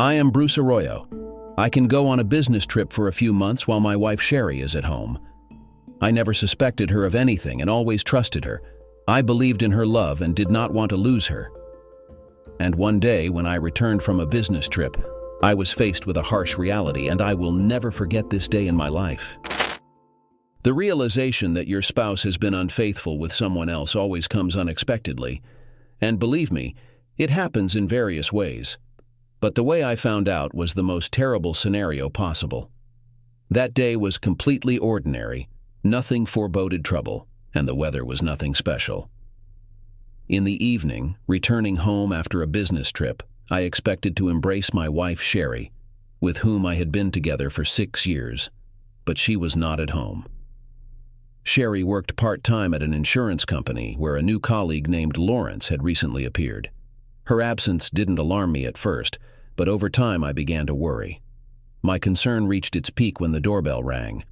I am Bruce Arroyo. I can go on a business trip for a few months while my wife Sherry is at home. I never suspected her of anything and always trusted her. I believed in her love and did not want to lose her. And one day, when I returned from a business trip, I was faced with a harsh reality, and I will never forget this day in my life. The realization that your spouse has been unfaithful with someone else always comes unexpectedly, and believe me, it happens in various ways. But the way I found out was the most terrible scenario possible. That day was completely ordinary, nothing foreboded trouble, and the weather was nothing special. In the evening, returning home after a business trip, I expected to embrace my wife Sherry, with whom I had been together for 6 years, but she was not at home. Sherry worked part-time at an insurance company where a new colleague named Lawrence had recently appeared. Her absence didn't alarm me at first, but over time I began to worry. My concern reached its peak when the doorbell rang.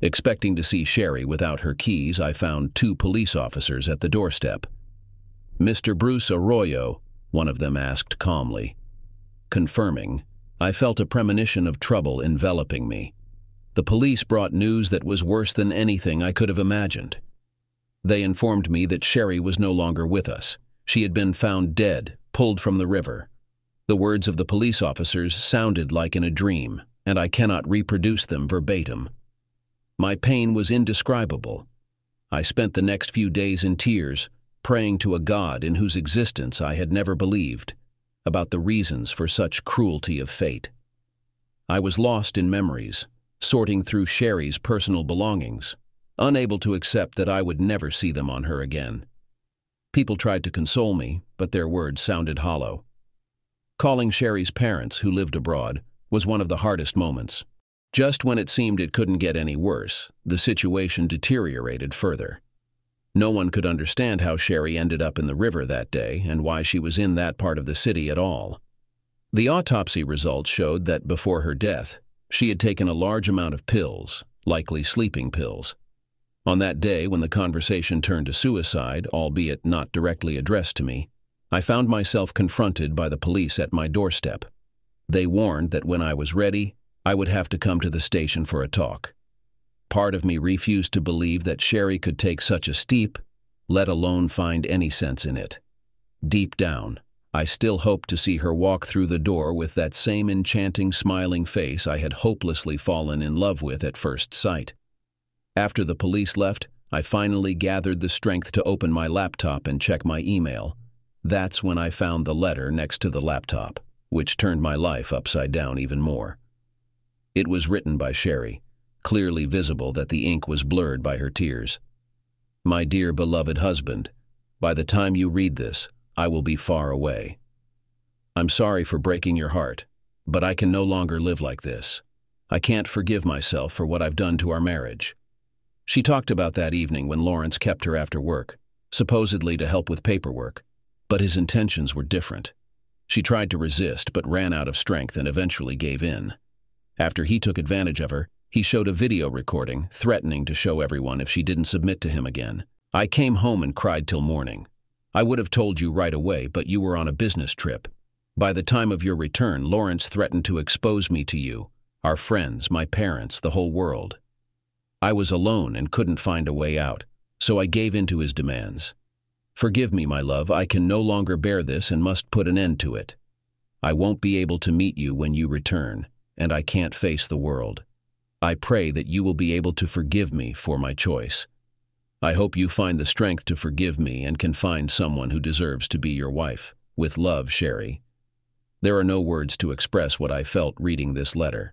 Expecting to see Sherry without her keys, I found 2 police officers at the doorstep. "Mr. Bruce Arroyo," one of them asked calmly. Confirming, I felt a premonition of trouble enveloping me. The police brought news that was worse than anything I could have imagined. They informed me that Sherry was no longer with us. She had been found dead, pulled from the river. The words of the police officers sounded like in a dream, and I cannot reproduce them verbatim. My pain was indescribable. I spent the next few days in tears, praying to a God in whose existence I had never believed, about the reasons for such cruelty of fate. I was lost in memories, sorting through Sherry's personal belongings, unable to accept that I would never see them on her again. People tried to console me, but their words sounded hollow. Calling Sherry's parents, who lived abroad, was one of the hardest moments. Just when it seemed it couldn't get any worse, the situation deteriorated further. No one could understand how Sherry ended up in the river that day and why she was in that part of the city at all. The autopsy results showed that before her death, she had taken a large amount of pills, likely sleeping pills. On that day, when the conversation turned to suicide, albeit not directly addressed to me, I found myself confronted by the police at my doorstep. They warned that when I was ready, I would have to come to the station for a talk. Part of me refused to believe that Sherry could take such a steep, let alone find any sense in it. Deep down, I still hoped to see her walk through the door with that same enchanting, smiling face I had hopelessly fallen in love with at first sight. After the police left, I finally gathered the strength to open my laptop and check my email. That's when I found the letter next to the laptop, which turned my life upside down even more. It was written by Sherry, clearly visible that the ink was blurred by her tears. "My dear beloved husband, by the time you read this, I will be far away. I'm sorry for breaking your heart, but I can no longer live like this. I can't forgive myself for what I've done to our marriage." She talked about that evening when Lawrence kept her after work, supposedly to help with paperwork, but his intentions were different. She tried to resist but ran out of strength and eventually gave in. After he took advantage of her, he showed a video recording, threatening to show everyone if she didn't submit to him again. "I came home and cried till morning. I would have told you right away, but you were on a business trip. By the time of your return, Lawrence threatened to expose me to you, our friends, my parents, the whole world. I was alone and couldn't find a way out, so I gave in to his demands. Forgive me, my love, I can no longer bear this and must put an end to it. I won't be able to meet you when you return, and I can't face the world. I pray that you will be able to forgive me for my choice. I hope you find the strength to forgive me and can find someone who deserves to be your wife. With love, Sherry." There are no words to express what I felt reading this letter.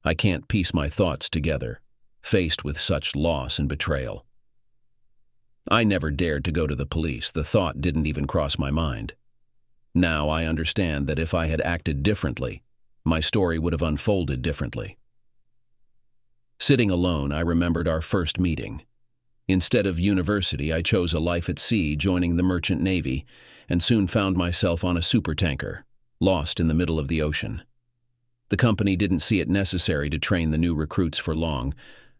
I can't piece my thoughts together, faced with such loss and betrayal. I never dared to go to the police. The thought didn't even cross my mind. Now I understand that if I had acted differently, my story would have unfolded differently. Sitting alone, I remembered our first meeting. Instead of university, I chose a life at sea, joining the merchant navy, and soon found myself on a supertanker, lost in the middle of the ocean. The company didn't see it necessary to train the new recruits for long,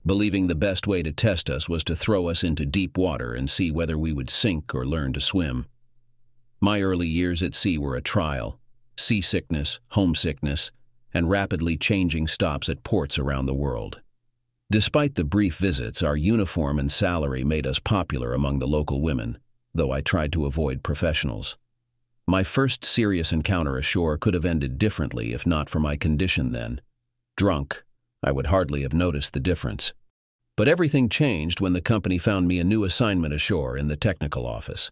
believing the best way to test us was to throw us into deep water and see whether we would sink or learn to swim. My early years at sea were a trial, seasickness, homesickness, and rapidly changing stops at ports around the world. Despite the brief visits, our uniform and salary made us popular among the local women, though I tried to avoid professionals. My first serious encounter ashore could have ended differently if not for my condition then. Drunk, I would hardly have noticed the difference. But everything changed when the company found me a new assignment ashore in the technical office.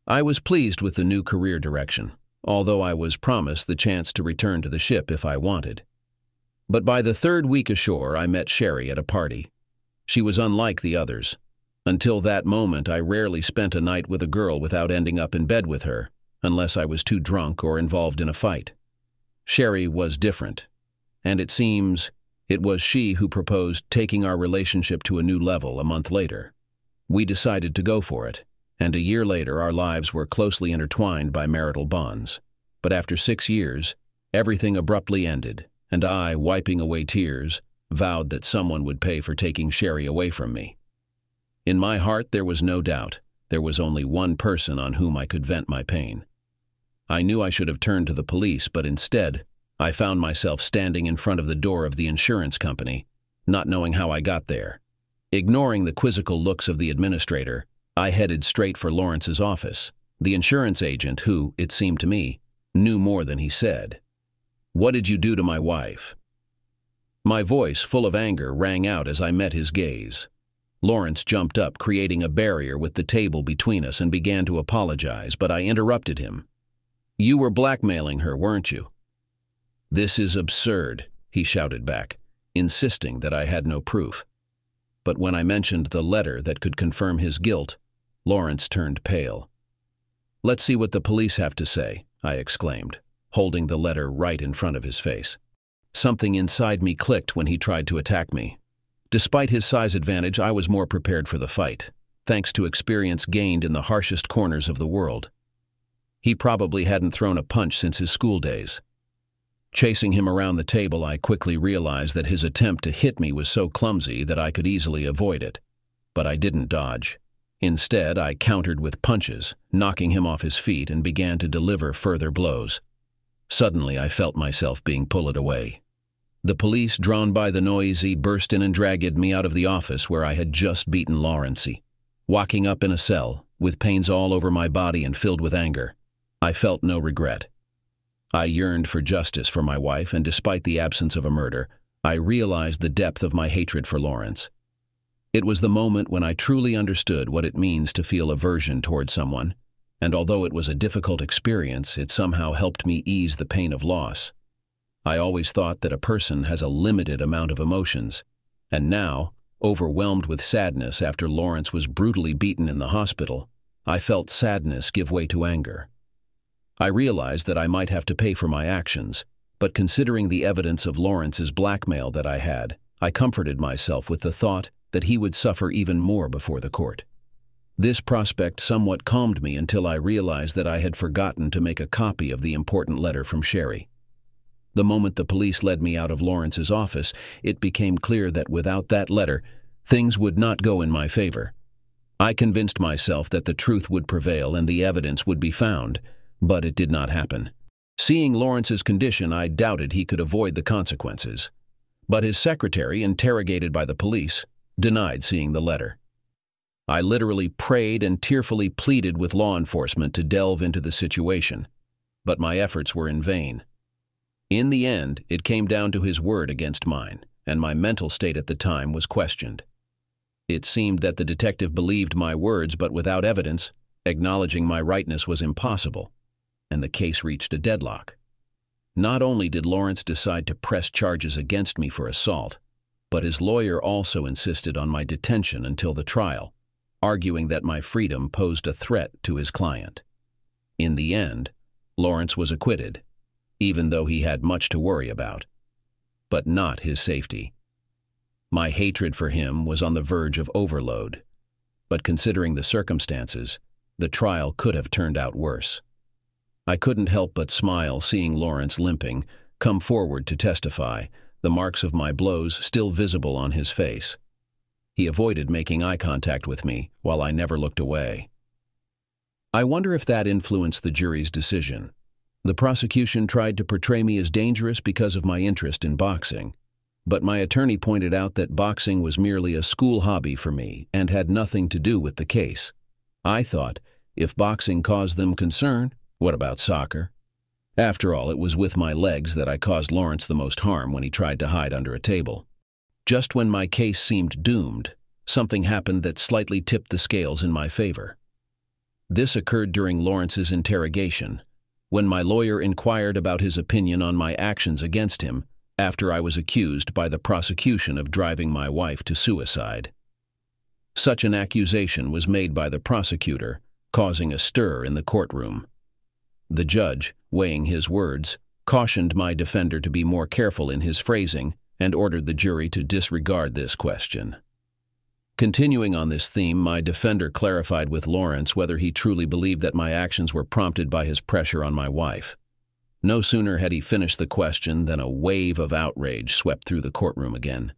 I was pleased with the new career direction, although I was promised the chance to return to the ship if I wanted. But by the third week ashore, I met Sherry at a party. She was unlike the others. Until that moment, I rarely spent a night with a girl without ending up in bed with her, unless I was too drunk or involved in a fight. Sherry was different, and it seems it was she who proposed taking our relationship to a new level a month later. We decided to go for it, and a year later our lives were closely intertwined by marital bonds. But after 6 years, everything abruptly ended, and I, wiping away tears, vowed that someone would pay for taking Sherry away from me. In my heart there was no doubt. There was only one person on whom I could vent my pain. I knew I should have turned to the police, but instead, I found myself standing in front of the door of the insurance company, not knowing how I got there. Ignoring the quizzical looks of the administrator, I headed straight for Lawrence's office, the insurance agent who, it seemed to me, knew more than he said. "What did you do to my wife?" My voice, full of anger, rang out as I met his gaze. Lawrence jumped up, creating a barrier with the table between us, and began to apologize, but I interrupted him. "You were blackmailing her, weren't you?" "This is absurd," he shouted back, insisting that I had no proof. But when I mentioned the letter that could confirm his guilt, Lawrence turned pale. "Let's see what the police have to say," I exclaimed, holding the letter right in front of his face. Something inside me clicked when he tried to attack me. Despite his size advantage, I was more prepared for the fight, thanks to experience gained in the harshest corners of the world. He probably hadn't thrown a punch since his school days. Chasing him around the table, I quickly realized that his attempt to hit me was so clumsy that I could easily avoid it. But I didn't dodge. Instead, I countered with punches, knocking him off his feet, and began to deliver further blows. Suddenly, I felt myself being pulled away. The police, drawn by the noise, burst in and dragged me out of the office where I had just beaten Lawrence. Walking up in a cell, with pains all over my body and filled with anger, I felt no regret. I yearned for justice for my wife, and despite the absence of a murder, I realized the depth of my hatred for Lawrence. It was the moment when I truly understood what it means to feel aversion toward someone, and although it was a difficult experience, it somehow helped me ease the pain of loss. I always thought that a person has a limited amount of emotions, and now, overwhelmed with sadness after Lawrence was brutally beaten in the hospital, I felt sadness give way to anger. I realized that I might have to pay for my actions, but considering the evidence of Lawrence's blackmail that I had, I comforted myself with the thought that he would suffer even more before the court. This prospect somewhat calmed me until I realized that I had forgotten to make a copy of the important letter from Sherry. The moment the police led me out of Lawrence's office, it became clear that without that letter, things would not go in my favor. I convinced myself that the truth would prevail and the evidence would be found, but it did not happen. Seeing Lawrence's condition, I doubted he could avoid the consequences. But his secretary, interrogated by the police, denied seeing the letter. I literally prayed and tearfully pleaded with law enforcement to delve into the situation, but my efforts were in vain. In the end, it came down to his word against mine, and my mental state at the time was questioned. It seemed that the detective believed my words, but without evidence, acknowledging my rightness was impossible, and the case reached a deadlock. Not only did Lawrence decide to press charges against me for assault, but his lawyer also insisted on my detention until the trial, arguing that my freedom posed a threat to his client. In the end, Lawrence was acquitted, even though he had much to worry about, but not his safety. My hatred for him was on the verge of overload, but considering the circumstances, the trial could have turned out worse. I couldn't help but smile seeing Lawrence limping, come forward to testify, the marks of my blows still visible on his face. He avoided making eye contact with me, while I never looked away. I wonder if that influenced the jury's decision. The prosecution tried to portray me as dangerous because of my interest in boxing, but my attorney pointed out that boxing was merely a school hobby for me and had nothing to do with the case. I thought, if boxing caused them concern, what about soccer? After all, it was with my legs that I caused Lawrence the most harm when he tried to hide under a table. Just when my case seemed doomed, something happened that slightly tipped the scales in my favor. This occurred during Lawrence's interrogation, when my lawyer inquired about his opinion on my actions against him after I was accused by the prosecution of driving my wife to suicide. Such an accusation was made by the prosecutor, causing a stir in the courtroom. The judge, weighing his words, cautioned my defender to be more careful in his phrasing and ordered the jury to disregard this question. Continuing on this theme, my defender clarified with Lawrence whether he truly believed that my actions were prompted by his pressure on my wife. No sooner had he finished the question than a wave of outrage swept through the courtroom again.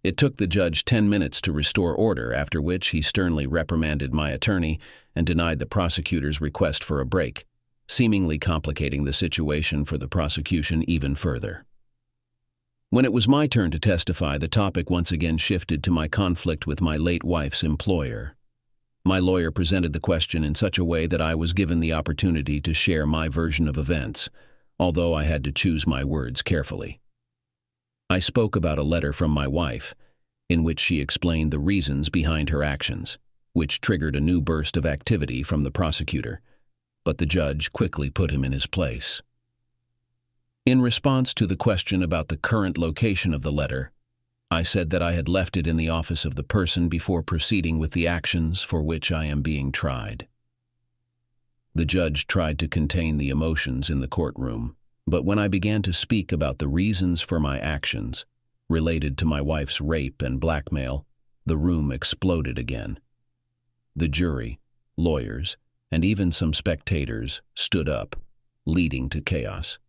It took the judge 10 minutes to restore order, after which he sternly reprimanded my attorney and denied the prosecutor's request for a break, seemingly complicating the situation for the prosecution even further. When it was my turn to testify, the topic once again shifted to my conflict with my late wife's employer. My lawyer presented the question in such a way that I was given the opportunity to share my version of events, although I had to choose my words carefully. I spoke about a letter from my wife, in which she explained the reasons behind her actions, which triggered a new burst of activity from the prosecutor, but the judge quickly put him in his place. In response to the question about the current location of the letter, I said that I had left it in the office of the person before proceeding with the actions for which I am being tried. The judge tried to contain the emotions in the courtroom, but when I began to speak about the reasons for my actions, related to my wife's rape and blackmail, the room exploded again. The jury, lawyers, and even some spectators stood up, leading to chaos.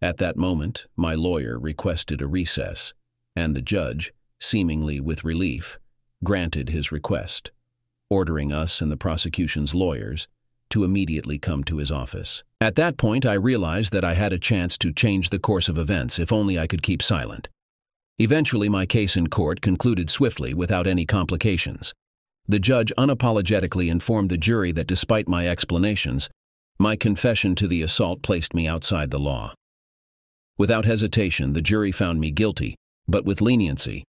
At that moment, my lawyer requested a recess, and the judge, seemingly with relief, granted his request, ordering us and the prosecution's lawyers to immediately come to his office. At that point, I realized that I had a chance to change the course of events if only I could keep silent. Eventually, my case in court concluded swiftly without any complications. The judge unapologetically informed the jury that despite my explanations, my confession to the assault placed me outside the law. Without hesitation, the jury found me guilty, but with leniency.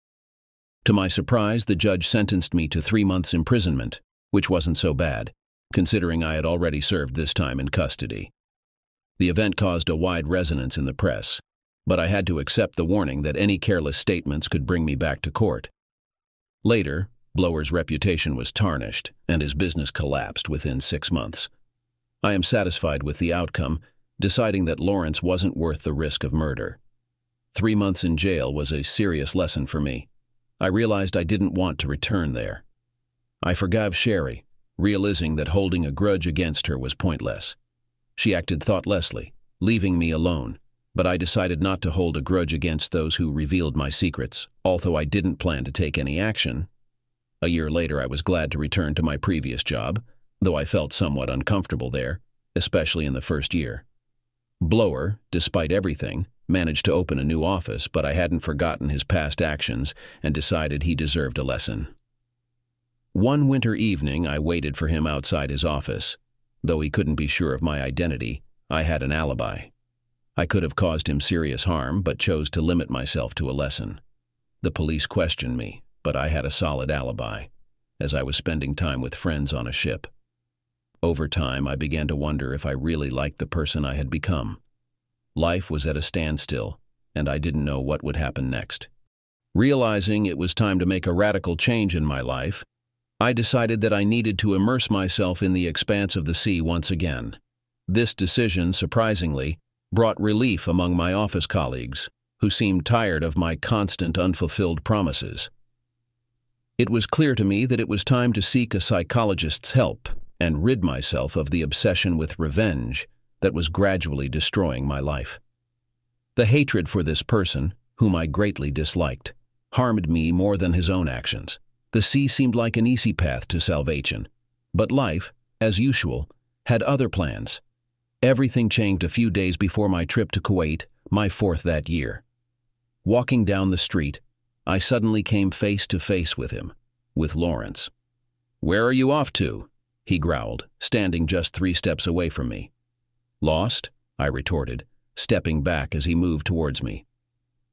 To my surprise, the judge sentenced me to 3 months' imprisonment, which wasn't so bad, considering I had already served this time in custody. The event caused a wide resonance in the press, but I had to accept the warning that any careless statements could bring me back to court. Later, Blower's reputation was tarnished, and his business collapsed within 6 months. I am satisfied with the outcome, deciding that Lawrence wasn't worth the risk of murder. 3 months in jail was a serious lesson for me. I realized I didn't want to return there. I forgave Sherry, realizing that holding a grudge against her was pointless. She acted thoughtlessly, leaving me alone, but I decided not to hold a grudge against those who revealed my secrets, although I didn't plan to take any action. A year later, I was glad to return to my previous job, though I felt somewhat uncomfortable there, especially in the first year. Blower, despite everything, managed to open a new office, but I hadn't forgotten his past actions and decided he deserved a lesson. One winter evening, I waited for him outside his office. Though he couldn't be sure of my identity, I had an alibi. I could have caused him serious harm, but chose to limit myself to a lesson. The police questioned me, but I had a solid alibi, as I was spending time with friends on a ship. Over time, I began to wonder if I really liked the person I had become. Life was at a standstill, and I didn't know what would happen next. Realizing it was time to make a radical change in my life, I decided that I needed to immerse myself in the expanse of the sea once again. This decision, surprisingly, brought relief among my office colleagues, who seemed tired of my constant unfulfilled promises. It was clear to me that it was time to seek a psychologist's help and rid myself of the obsession with revenge that was gradually destroying my life. The hatred for this person, whom I greatly disliked, harmed me more than his own actions. The sea seemed like an easy path to salvation, but life, as usual, had other plans. Everything changed a few days before my trip to Kuwait, my fourth that year. Walking down the street, I suddenly came face to face with him, with Lawrence. "Where are you off to?" he growled, standing just 3 steps away from me. "Lost?" I retorted, stepping back as he moved towards me.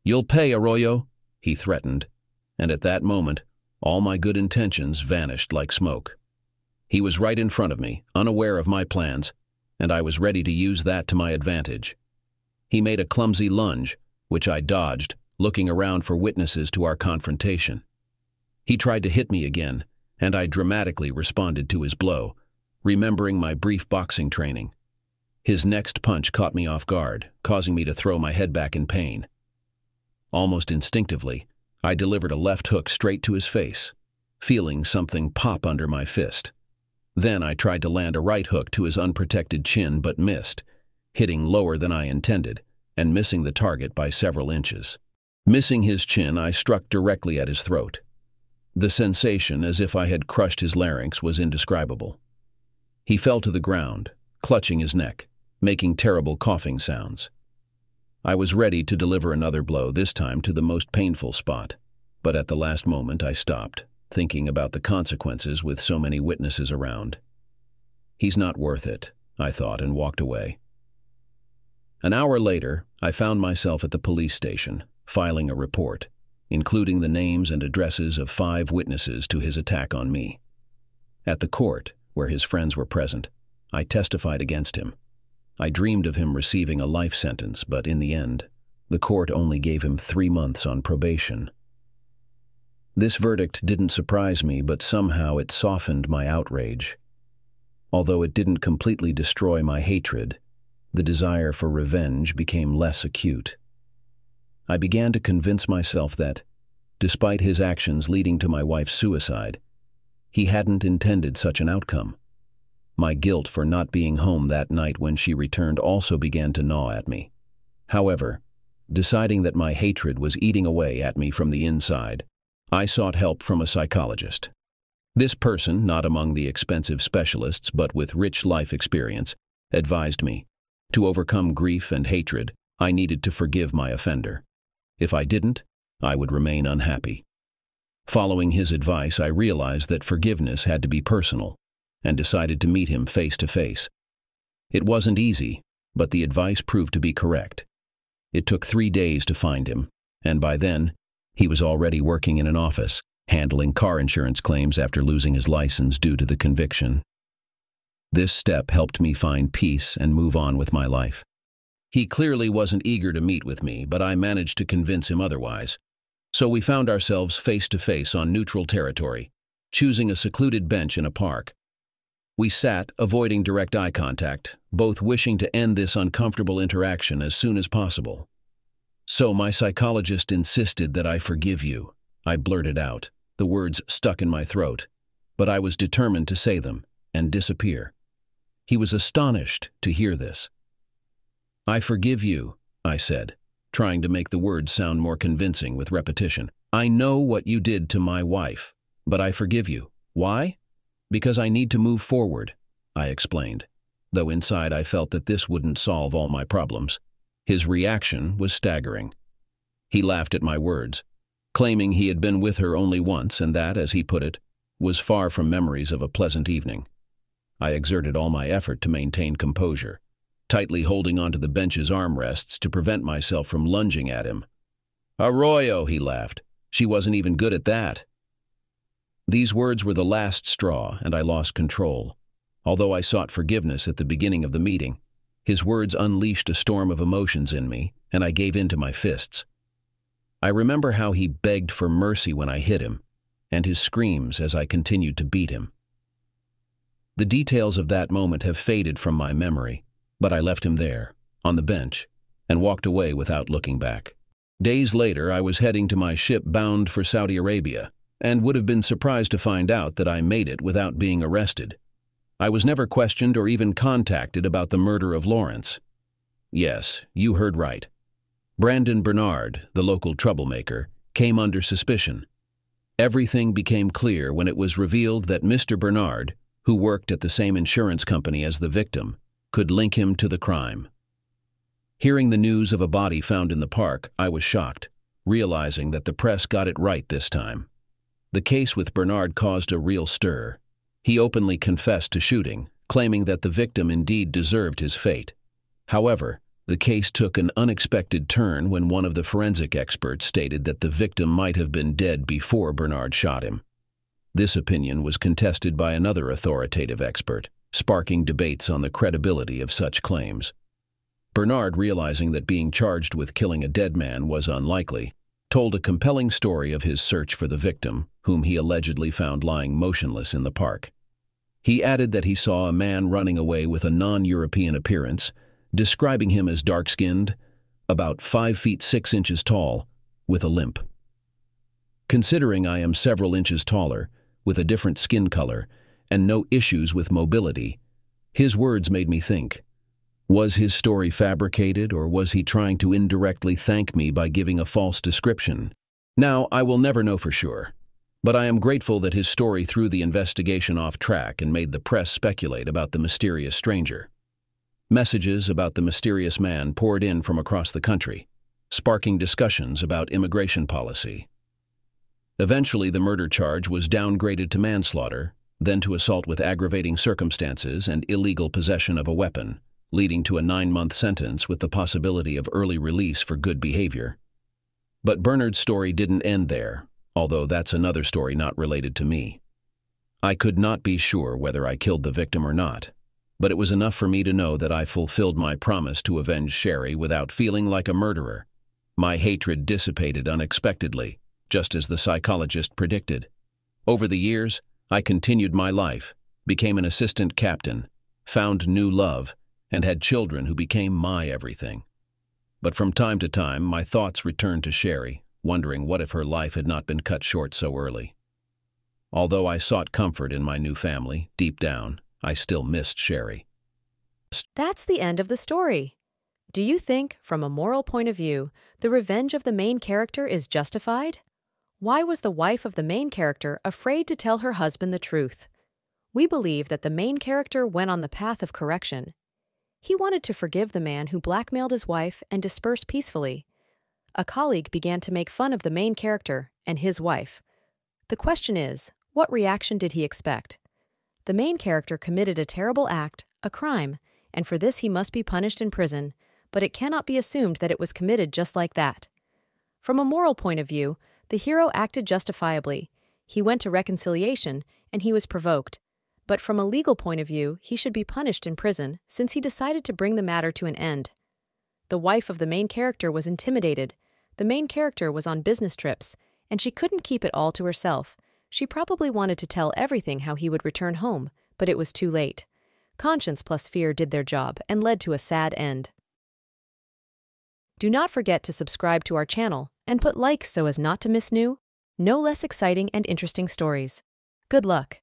"You'll pay, Arroyo," he threatened, and at that moment, all my good intentions vanished like smoke. He was right in front of me, unaware of my plans, and I was ready to use that to my advantage. He made a clumsy lunge, which I dodged, looking around for witnesses to our confrontation. He tried to hit me again, and I dramatically responded to his blow, remembering my brief boxing training. His next punch caught me off guard, causing me to throw my head back in pain. Almost instinctively, I delivered a left hook straight to his face, feeling something pop under my fist. Then I tried to land a right hook to his unprotected chin but missed, hitting lower than I intended and missing the target by several inches. Missing his chin, I struck directly at his throat. The sensation, as if I had crushed his larynx, was indescribable. He fell to the ground, clutching his neck, making terrible coughing sounds. I was ready to deliver another blow, this time to the most painful spot, but at the last moment I stopped, thinking about the consequences with so many witnesses around. "He's not worth it," I thought, and walked away. An hour later, I found myself at the police station, filing a report, including the names and addresses of 5 witnesses to his attack on me. At the court, where his friends were present, I testified against him. I dreamed of him receiving a life sentence, but in the end, the court only gave him 3 months on probation. This verdict didn't surprise me, but somehow it softened my outrage. Although it didn't completely destroy my hatred, the desire for revenge became less acute. I began to convince myself that, despite his actions leading to my wife's suicide, he hadn't intended such an outcome. My guilt for not being home that night when she returned also began to gnaw at me. However, deciding that my hatred was eating away at me from the inside, I sought help from a psychologist. This person, not among the expensive specialists but with rich life experience, advised me, to overcome grief and hatred, I needed to forgive my offender. If I didn't, I would remain unhappy. Following his advice, I realized that forgiveness had to be personal, and decided to meet him face to face. It wasn't easy, but the advice proved to be correct. It took 3 days to find him, and by then, he was already working in an office, handling car insurance claims after losing his license due to the conviction. This step helped me find peace and move on with my life. He clearly wasn't eager to meet with me, but I managed to convince him otherwise. So we found ourselves face to face on neutral territory, choosing a secluded bench in a park. We sat, avoiding direct eye contact, both wishing to end this uncomfortable interaction as soon as possible. "So my psychologist insisted that I forgive you," I blurted out, the words stuck in my throat, but I was determined to say them and disappear. He was astonished to hear this. "I forgive you," I said, trying to make the words sound more convincing with repetition. "I know what you did to my wife, but I forgive you. Why? Because I need to move forward," I explained, though inside I felt that this wouldn't solve all my problems. His reaction was staggering. He laughed at my words, claiming he had been with her only once and that, as he put it, was far from memories of a pleasant evening. I exerted all my effort to maintain composure, tightly holding onto the bench's armrests to prevent myself from lunging at him. "Arroyo," he laughed. "She wasn't even good at that." These words were the last straw, and I lost control. Although I sought forgiveness at the beginning of the meeting, his words unleashed a storm of emotions in me, and I gave in to my fists. I remember how he begged for mercy when I hit him, and his screams as I continued to beat him. The details of that moment have faded from my memory, but I left him there, on the bench, and walked away without looking back. Days later, I was heading to my ship bound for Saudi Arabia, and would have been surprised to find out that I made it without being arrested. I was never questioned or even contacted about the murder of Lawrence. Yes, you heard right. Brandon Bernard, the local troublemaker, came under suspicion. Everything became clear when it was revealed that Mr. Bernard, who worked at the same insurance company as the victim, could link him to the crime. Hearing the news of a body found in the park, I was shocked, realizing that the press got it right this time. The case with Bernard caused a real stir. He openly confessed to shooting, claiming that the victim indeed deserved his fate. However, the case took an unexpected turn when one of the forensic experts stated that the victim might have been dead before Bernard shot him. This opinion was contested by another authoritative expert, sparking debates on the credibility of such claims. Bernard, realizing that being charged with killing a dead man was unlikely, told a compelling story of his search for the victim, whom he allegedly found lying motionless in the park. He added that he saw a man running away with a non-European appearance, describing him as dark-skinned, about 5 feet 6 inches tall, with a limp. Considering I am several inches taller, with a different skin color, and no issues with mobility, his words made me think. Was his story fabricated, or was he trying to indirectly thank me by giving a false description? Now, I will never know for sure, but I am grateful that his story threw the investigation off track and made the press speculate about the mysterious stranger. Messages about the mysterious man poured in from across the country, sparking discussions about immigration policy. Eventually, the murder charge was downgraded to manslaughter, then to assault with aggravating circumstances and illegal possession of a weapon, leading to a 9-month sentence with the possibility of early release for good behavior. But Bernard's story didn't end there, although that's another story not related to me. I could not be sure whether I killed the victim or not, but it was enough for me to know that I fulfilled my promise to avenge Sherry without feeling like a murderer. My hatred dissipated unexpectedly, just as the psychologist predicted. Over the years, I continued my life, became an assistant captain, found new love, and had children who became my everything. But from time to time, my thoughts returned to Sherry, wondering what if her life had not been cut short so early. Although I sought comfort in my new family, deep down, I still missed Sherry. That's the end of the story. Do you think, from a moral point of view, the revenge of the main character is justified? Why was the wife of the main character afraid to tell her husband the truth? We believe that the main character went on the path of correction. He wanted to forgive the man who blackmailed his wife and disperse peacefully. A colleague began to make fun of the main character and his wife. The question is, what reaction did he expect? The main character committed a terrible act, a crime, and for this he must be punished in prison, but it cannot be assumed that it was committed just like that. From a moral point of view, the hero acted justifiably. He went to reconciliation, and he was provoked. But from a legal point of view, he should be punished in prison since he decided to bring the matter to an end. The wife of the main character was intimidated. The main character was on business trips, and she couldn't keep it all to herself. She probably wanted to tell everything how he would return home, but it was too late. Conscience plus fear did their job and led to a sad end. Do not forget to subscribe to our channel and put likes so as not to miss new, no less exciting and interesting stories. Good luck!